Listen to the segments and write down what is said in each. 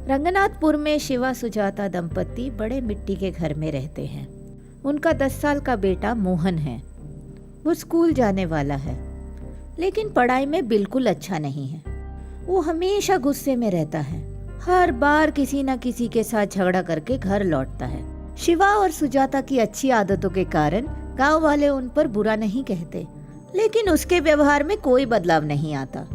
रंगनाथपुर में शिवा सुजाता दंपति बड़े मिट्टी के घर में रहते हैं। उनका 10 साल का बेटा मोहन है। वो स्कूल जाने वाला है, लेकिन पढ़ाई में बिल्कुल अच्छा नहीं है। वो हमेशा गुस्से में रहता है। हर बार किसी न किसी के साथ झगड़ा करके घर लौटता है। शिवा और सुजाता की अच्छी आदतों के कारण गांव वाले उन पर बुरा नहीं कहते, लेकिन उसके व्यवहार में कोई बदलाव नहीं आता।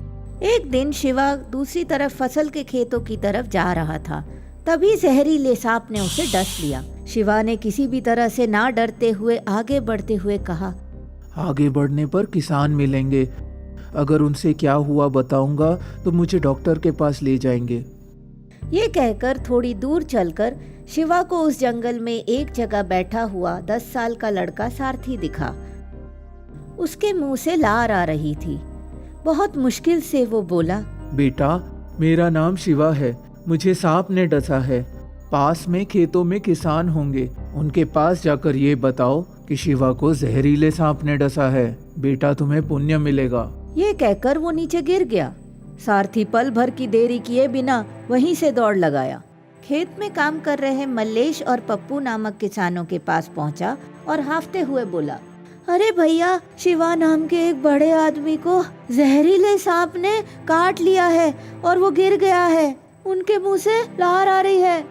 एक दिन शिवा दूसरी तरफ फसल के खेतों की तरफ जा रहा था, तभी जहरीले सांप ने उसे डस लिया। शिवा ने किसी भी तरह से ना डरते हुए आगे बढ़ते हुए कहा, आगे बढ़ने पर किसान मिलेंगे। अगर उनसे क्या हुआ बताऊंगा तो मुझे डॉक्टर के पास ले जाएंगे। ये कहकर थोड़ी दूर चलकर शिवा को उस जंगल में एक जगह बैठा हुआ 10 साल का लड़का सारथी दिखा। उसके मुंह से लार आ रही थी। बहुत मुश्किल से वो बोला, बेटा, मेरा नाम शिवा है। मुझे सांप ने डसा है। पास में खेतों में किसान होंगे, उनके पास जाकर ये बताओ कि शिवा को जहरीले सांप ने डसा है। बेटा, तुम्हें पुण्य मिलेगा। ये कहकर वो नीचे गिर गया। सारथी पल भर की देरी किए बिना वहीं से दौड़ लगाया। खेत में काम कर रहे मल्लेश और पप्पू नामक किसानों के पास पहुंचा और हांफते हुए बोला, अरे भैया, शिवा नाम के एक बड़े आदमी को जहरीले सांप ने काट लिया है और वो गिर गया है। उनके मुंह से लार आ रही है।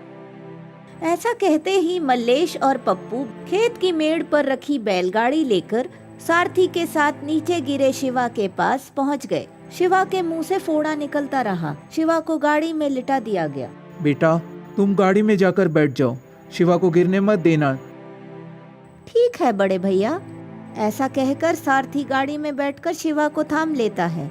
ऐसा कहते ही मल्लेश और पप्पू खेत की मेड़ पर रखी बैलगाड़ी लेकर सारथी के साथ नीचे गिरे शिवा के पास पहुंच गए। शिवा के मुंह से फोड़ा निकलता रहा। शिवा को गाड़ी में लिटा दिया गया। बेटा, तुम गाड़ी में जाकर बैठ जाओ। शिवा को गिरने मत देना। ठीक है बड़े भैया। ऐसा कहकर सारथी गाड़ी में बैठकर शिवा को थाम लेता है।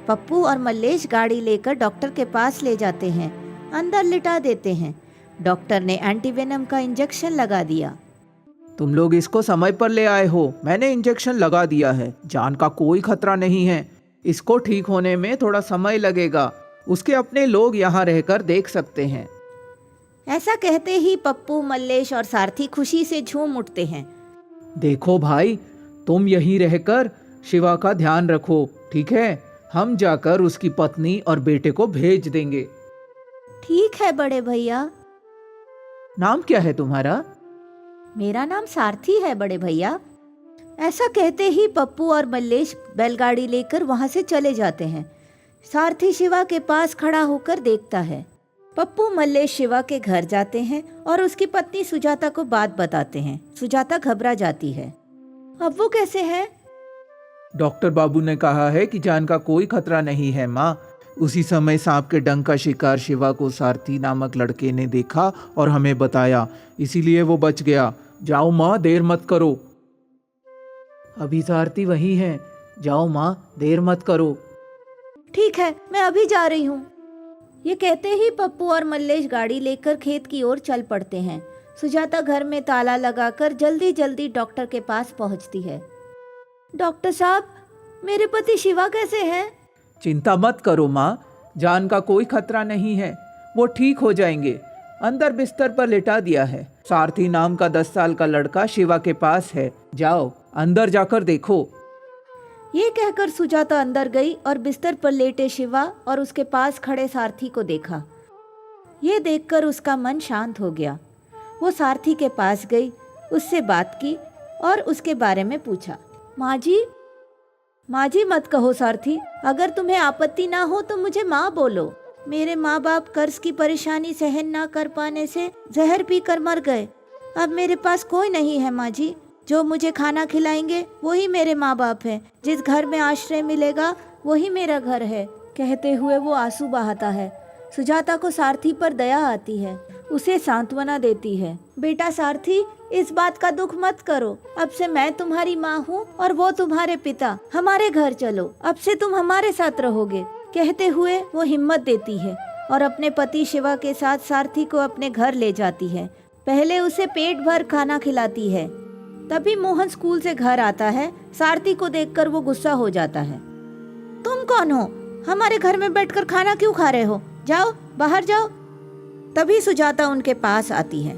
पप्पू और मल्लेश गाड़ी लेकर डॉक्टर के पास ले जाते हैं। अंदर लिटा देते हैं। डॉक्टर ने एंटीवेनम का इंजेक्शन लगा दिया। तुम लोग इसको समय पर ले आए हो। मैंने इंजेक्शन लगा दिया है। जान का कोई खतरा नहीं है। इसको ठीक होने में थोड़ा समय लगेगा। उसके अपने लोग यहाँ रहकर देख सकते हैं। ऐसा कहते ही पप्पू, मल्लेश और सारथी खुशी से झूम उठते हैं। देखो भाई, तुम यहीं रहकर शिवा का ध्यान रखो, ठीक है? हम जाकर उसकी पत्नी और बेटे को भेज देंगे। ठीक है बड़े भैया। नाम क्या है तुम्हारा? मेरा नाम सारथी है बड़े भैया। ऐसा कहते ही पप्पू और मल्लेश बैलगाड़ी लेकर वहां से चले जाते हैं। सारथी शिवा के पास खड़ा होकर देखता है। पप्पू मल्लेश शिवा के घर जाते हैं और उसकी पत्नी सुजाता को बात बताते हैं। सुजाता घबरा जाती है। अब वो कैसे है? डॉक्टर बाबू ने कहा है कि जान का कोई खतरा नहीं है माँ। उसी समय सांप के डंक का शिकार शिवा को सारथी नामक लड़के ने देखा और हमें बताया, इसीलिए वो बच गया। जाओ माँ, देर मत करो। अभी सारथी वही है। जाओ माँ, देर मत करो। ठीक है, मैं अभी जा रही हूँ। ये कहते ही पप्पू और मल्लेश गाड़ी लेकर खेत की ओर चल पड़ते हैं। सुजाता घर में ताला लगाकर जल्दी जल्दी डॉक्टर के पास पहुंचती है। डॉक्टर साहब, मेरे पति शिवा कैसे हैं? चिंता मत करो माँ, जान का कोई खतरा नहीं है। वो ठीक हो जाएंगे। अंदर बिस्तर पर लिटा दिया है। सारथी नाम का 10 साल का लड़का शिवा के पास है। जाओ, अंदर जाकर देखो। ये कहकर सुजाता अंदर गई और बिस्तर पर लेटे शिवा और उसके पास खड़े सारथी को देखा। ये देखकर उसका मन शांत हो गया। वो सारथी के पास गई, उससे बात की और उसके बारे में पूछा। माँ जी मत कहो सारथी। अगर तुम्हें आपत्ति ना हो तो मुझे माँ बोलो। मेरे माँ बाप कर्ज की परेशानी सहन ना कर पाने से जहर पीकर मर गए। अब मेरे पास कोई नहीं है माँ जी। जो मुझे खाना खिलाएंगे वही मेरे माँ बाप हैं। जिस घर में आश्रय मिलेगा वही मेरा घर है। कहते हुए वो आंसू बहाता है। सुजाता को सारथी पर दया आती है। उसे सांत्वना देती है। बेटा सारथी, इस बात का दुख मत करो। अब से मैं तुम्हारी माँ हूँ और वो तुम्हारे पिता। हमारे घर चलो, अब से तुम हमारे साथ रहोगे। कहते हुए वो हिम्मत देती है और अपने पति शिवा के साथ सारथी को अपने घर ले जाती है। पहले उसे पेट भर खाना खिलाती है। तभी मोहन स्कूल से घर आता है। सारथी को देखकर वो गुस्सा हो जाता है। तुम कौन हो? हमारे घर में बैठकर खाना क्यों खा रहे हो? जाओ, बाहर जाओ। तभी सुजाता उनके पास आती है।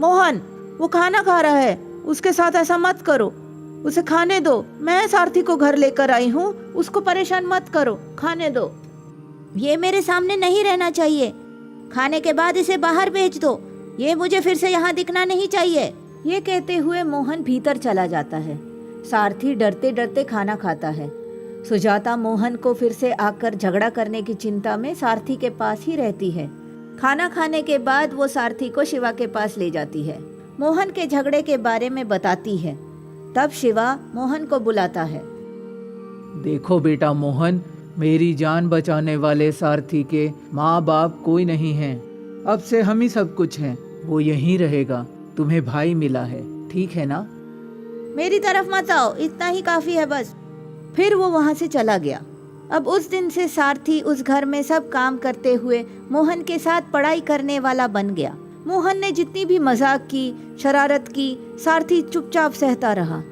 मोहन, वो खाना खा रहा है, उसके साथ ऐसा मत करो। उसे खाने दो। मैं सारथी को घर लेकर आई हूँ, उसको परेशान मत करो, खाने दो। ये मेरे सामने नहीं रहना चाहिए। खाने के बाद इसे बाहर भेज दो, ये मुझे फिर से यहाँ दिखना नहीं चाहिए। ये कहते हुए मोहन भीतर चला जाता है। सारथी डरते डरते खाना खाता है। सुजाता मोहन को फिर से आकर झगड़ा करने की चिंता में सारथी के पास ही रहती है। खाना खाने के बाद वो सारथी को शिवा के पास ले जाती है, मोहन के झगड़े के बारे में बताती है। तब शिवा मोहन को बुलाता है। देखो बेटा मोहन, मेरी जान बचाने वाले सारथी के माँ बाप कोई नहीं हैं। अब से हम ही सब कुछ हैं। वो यहीं रहेगा। तुम्हें भाई मिला है, ठीक है ना? मेरी तरफ मत आओ, इतना ही काफी है बस। फिर वो वहां से चला गया। अब उस दिन से सारथी उस घर में सब काम करते हुए मोहन के साथ पढ़ाई करने वाला बन गया। मोहन ने जितनी भी मजाक की, शरारत की, सारथी चुपचाप सहता रहा।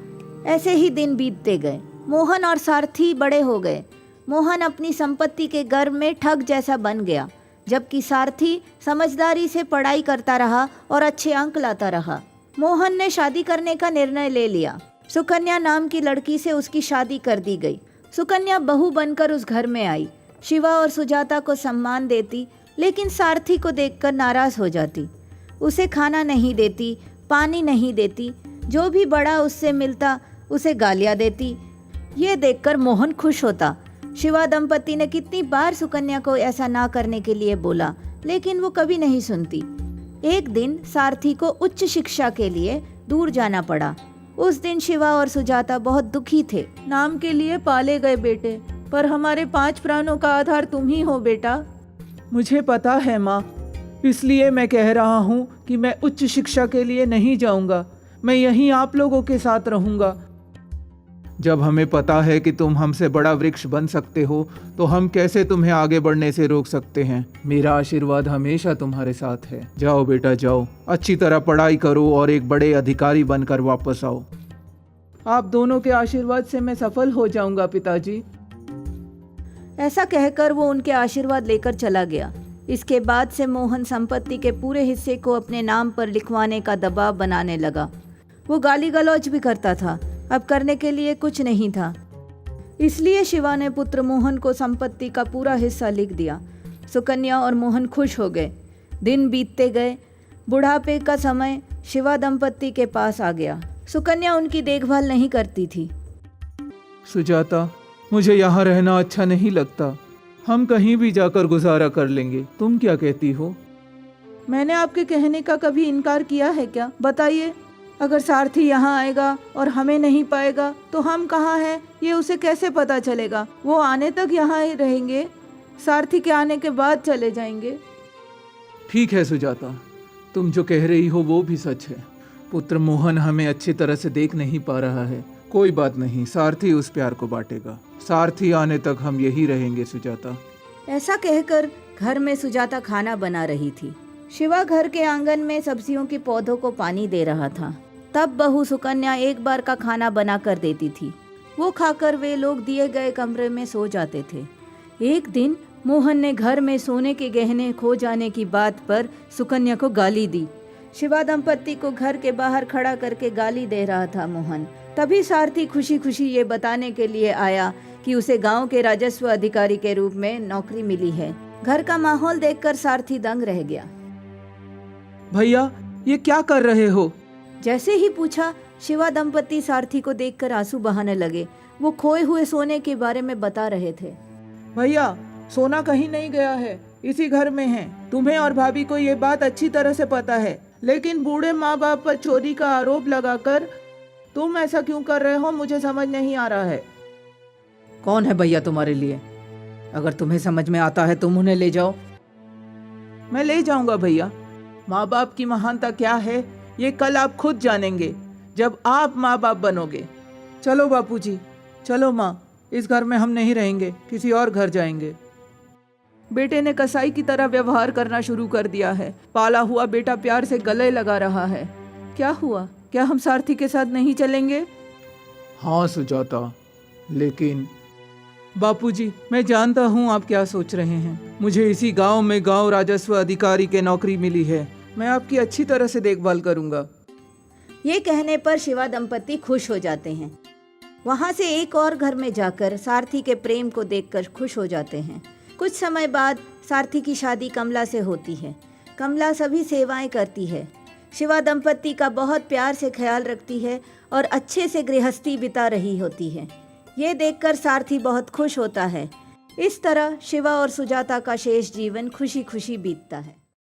ऐसे ही दिन बीतते गए। मोहन और सारथी बड़े हो गए। मोहन अपनी संपत्ति के गर्व में ठग जैसा बन गया, जबकि सारथी समझदारी से पढ़ाई करता रहा और अच्छे अंक लाता रहा। मोहन ने शादी करने का निर्णय ले लिया। सुकन्या नाम की लड़की से उसकी शादी कर दी गई। सुकन्या बहू बनकर उस घर में आई। शिवा और सुजाता को सम्मान देती, लेकिन सारथी को देखकर नाराज हो जाती। उसे खाना नहीं देती, पानी नहीं देती, जो भी बड़ा उससे मिलता उसे गालियां देती। ये देखकर मोहन खुश होता। शिवा दंपति ने कितनी बार सुकन्या को ऐसा ना करने के लिए बोला, लेकिन वो कभी नहीं सुनती। एक दिन सारथी को उच्च शिक्षा के लिए दूर जाना पड़ा। उस दिन शिवा और सुजाता बहुत दुखी थे। नाम के लिए पाले गए बेटे, पर हमारे 5 प्राणों का आधार तुम ही हो बेटा। मुझे पता है माँ, इसलिए मैं कह रहा हूँ कि मैं उच्च शिक्षा के लिए नहीं जाऊँगा। मैं यहीं आप लोगों के साथ रहूँगा। जब हमें पता है कि तुम हमसे बड़ा वृक्ष बन सकते हो, तो हम कैसे तुम्हें आगे बढ़ने से रोक सकते हैं। मेरा आशीर्वाद हमेशा तुम्हारे साथ है। जाओ बेटा जाओ, अच्छी तरह पढ़ाई करो और एक बड़े अधिकारी बनकर वापस आओ। आप दोनों के आशीर्वाद से मैं सफल हो जाऊंगा पिताजी। ऐसा कहकर वो उनके आशीर्वाद लेकर चला गया। इसके बाद से मोहन संपत्ति के पूरे हिस्से को अपने नाम पर लिखवाने का दबाव बनाने लगा। वो गाली गलौज भी करता था। अब करने के लिए कुछ नहीं था, इसलिए शिवा ने पुत्र मोहन को संपत्ति का पूरा हिस्सा लिख दिया। सुकन्या और मोहन खुश हो गए। दिन बीतते गए। बुढ़ापे का समय शिवा दंपत्ति के पास आ गया। सुकन्या उनकी देखभाल नहीं करती थी। सुजाता, मुझे यहाँ रहना अच्छा नहीं लगता। हम कहीं भी जाकर गुजारा कर लेंगे। तुम क्या कहती हो? मैंने आपके कहने का कभी इनकार किया है क्या? बताइए। अगर सारथी यहाँ आएगा और हमें नहीं पाएगा तो हम कहाँ हैं ये उसे कैसे पता चलेगा? वो आने तक यहाँ ही रहेंगे, सारथी के आने के बाद चले जाएंगे। ठीक है सुजाता, तुम जो कह रही हो वो भी सच है। पुत्र मोहन हमें अच्छी तरह से देख नहीं पा रहा है। कोई बात नहीं, सारथी उस प्यार को बांटेगा। सारथी आने तक हम यही रहेंगे सुजाता। ऐसा कहकर घर में सुजाता खाना बना रही थी। शिवा घर के आंगन में सब्जियों के पौधों को पानी दे रहा था। तब बहू सुकन्या एक बार का खाना बना कर देती थी। वो खाकर वे लोग दिए गए कमरे में सो जाते थे। एक दिन मोहन ने घर में सोने के गहने खो जाने की बात पर सुकन्या को गाली दी। शिवा दंपत्ति को घर के बाहर खड़ा करके गाली दे रहा था मोहन। तभी सारथी खुशी खुशी ये बताने के लिए आया कि उसे गांव के राजस्व अधिकारी के रूप में नौकरी मिली है। घर का माहौल देखकर सारथी दंग रह गया। भैया, ये क्या कर रहे हो? जैसे ही पूछा, शिवा दंपत्ति सारथी को देखकर आंसू बहाने लगे। वो खोए हुए सोने के बारे में बता रहे थे। भैया, सोना कहीं नहीं गया है, इसी घर में है। तुम्हें और भाभी को ये बात अच्छी तरह से पता है, लेकिन बूढ़े माँ बाप पर चोरी का आरोप लगाकर तुम ऐसा क्यों कर रहे हो, मुझे समझ नहीं आ रहा है। कौन है भैया तुम्हारे लिए? अगर तुम्हें समझ में आता है तुम उन्हें ले जाओ। मैं ले जाऊंगा भैया। माँ बाप की महानता क्या है ये कल आप खुद जानेंगे, जब आप माँ बाप बनोगे। चलो बापूजी, चलो माँ, इस घर में हम नहीं रहेंगे, किसी और घर जाएंगे। बेटे ने कसाई की तरह व्यवहार करना शुरू कर दिया है। पाला हुआ बेटा प्यार से गले लगा रहा है। क्या हुआ? क्या हम सारथी के साथ नहीं चलेंगे? हाँ सुजाता, लेकिन बापूजी, मैं जानता हूँ आप क्या सोच रहे हैं। मुझे इसी गांव में गांव राजस्व अधिकारी के नौकरी मिली है। मैं आपकी अच्छी तरह से देखभाल करूँगा। ये कहने पर शिवा दंपत्ति खुश हो जाते हैं। वहाँ से एक और घर में जाकर सारथी के प्रेम को देखकर खुश हो जाते हैं। कुछ समय बाद सारथी की शादी कमला से होती है। कमला सभी सेवाएं करती है। शिवा दंपत्ति का बहुत प्यार से ख्याल रखती है और अच्छे से गृहस्थी बिता रही होती है। ये देखकर सारथी बहुत खुश होता है। इस तरह शिवा और सुजाता का शेष जीवन खुशी खुशी बीतता है।